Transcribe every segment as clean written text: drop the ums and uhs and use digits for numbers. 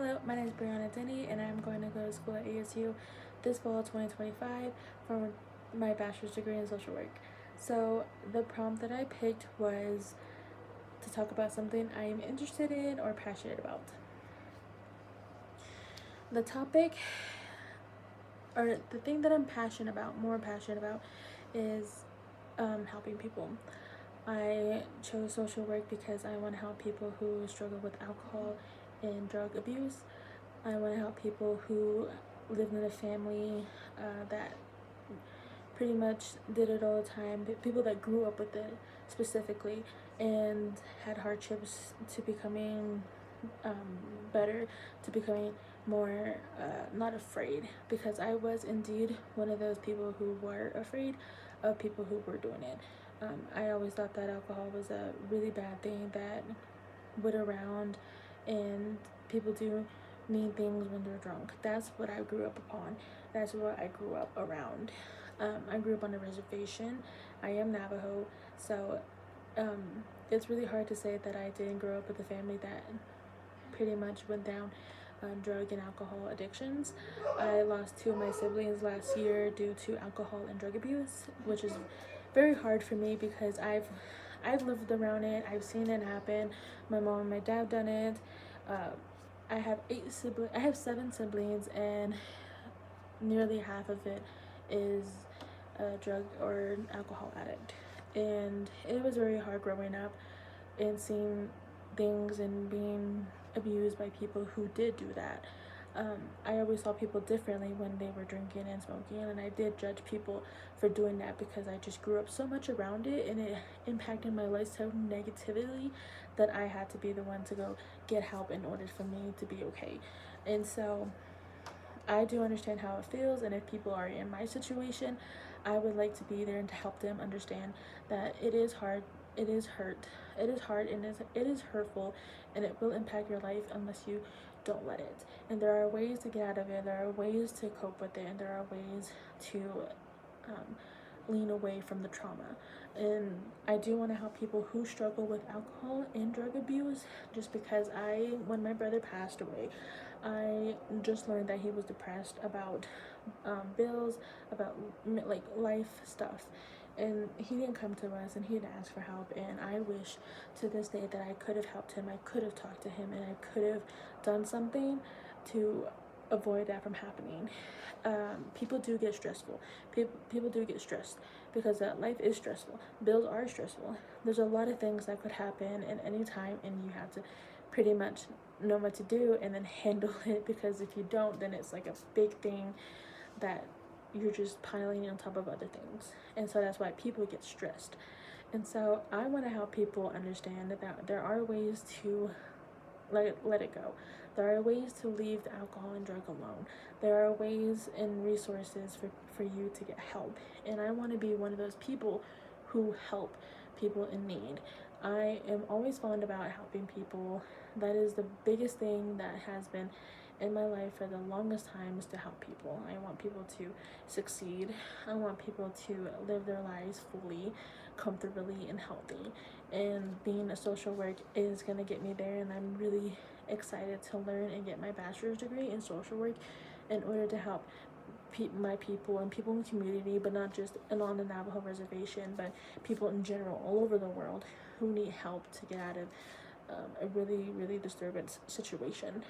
Hello, my name is Brianna Denny, and I'm going to go to school at ASU this fall 2025 for my bachelor's degree in social work. So, the prompt that I picked was to talk about something I am interested in or passionate about. The topic, or the thing that I'm more passionate about, is helping people. I chose social work because I want to help people who struggle with alcohol and drug abuse. I want to help people who live in a family that pretty much did it all the time, people that grew up with it specifically and had hardships to becoming better, to becoming more not afraid, because I was indeed one of those people who were afraid of people who were doing it. I always thought that alcohol was a really bad thing that would around, and people do mean things when they're drunk. That's what I grew up upon. That's what I grew up around. I grew up on a reservation. I am Navajo, so it's really hard to say that I didn't grow up with a family that pretty much went down drug and alcohol addictions. I lost 2 of my siblings last year due to alcohol and drug abuse, which is very hard for me because I've lived around it. I've seen it happen. My mom and my dad done it. I have 7 siblings, and nearly half of it is a drug or an alcohol addict. And it was very hard growing up and seeing things and being abused by people who did do that. I always saw people differently when they were drinking and smoking, and I did judge people for doing that because I just grew up so much around it, and it impacted my life so negatively that I had to be the one to go get help in order for me to be okay. And so I do understand how it feels, and if people are in my situation, I would like to be there and to help them understand that it is hard, it is hurt, it is hard, and it is hurtful, and it will impact your life unless you don't let it. And there are ways to get out of it, there are ways to cope with it, and there are ways to lean away from the trauma. And I do want to help people who struggle with alcohol and drug abuse, just because when my brother passed away, I just learned that he was depressed about bills, about like life stuff, and he didn't come to us and he didn't ask for help. And I wish to this day that I could have helped him, I could have talked to him, and I could have done something to avoid that from happening. People do get stressful. People do get stressed because life is stressful. Bills are stressful. There's a lot of things that could happen at any time, and you have to pretty much know what to do and then handle it, because if you don't, then it's like a big thing that you're just piling on top of other things. And so that's why people get stressed. And so I want to help people understand that there are ways to let it go. There are ways to leave the alcohol and drug alone. There are ways and resources for you to get help. And I want to be one of those people who help people in need. I am always fond about helping people. That is the biggest thing that has been in my life for the longest time, is to help people. I want people to succeed. I want people to live their lives fully, comfortably, and healthy. And being a social work is going to get me there, and I'm really excited to learn and get my bachelor's degree in social work in order to help my people and people in the community, but not just on the Navajo reservation, but people in general all over the world who need help to get out of a really, really disturbing situation.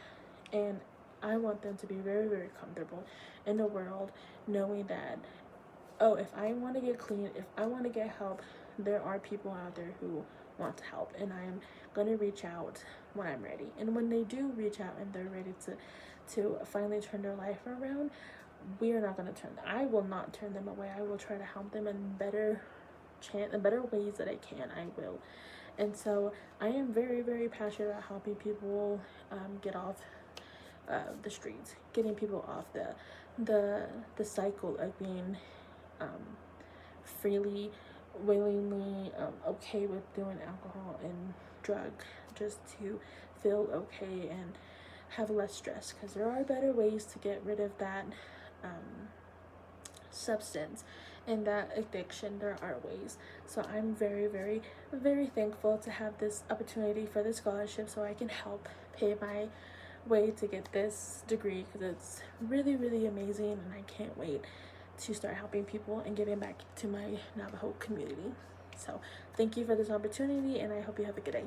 And I want them to be very, very comfortable in the world, knowing that, oh, if I want to get clean, if I want to get help, there are people out there who want to help, and I'm going to reach out when I'm ready. And when they do reach out and they're ready to finally turn their life around, we are not going to I will not turn them away. I will try to help them in better ways that I can. I will. And so I am very, very passionate about helping people get off the streets, getting people off the cycle of being freely, willingly okay with doing alcohol and drug, just to feel okay and have less stress, because there are better ways to get rid of that substance and that addiction. There are ways. So I'm very, very, very thankful to have this opportunity for the scholarship, so I can help pay way to get this degree because it's really, really amazing, and I can't wait to start helping people and giving back to my Navajo community. So thank you for this opportunity, and I hope you have a good day.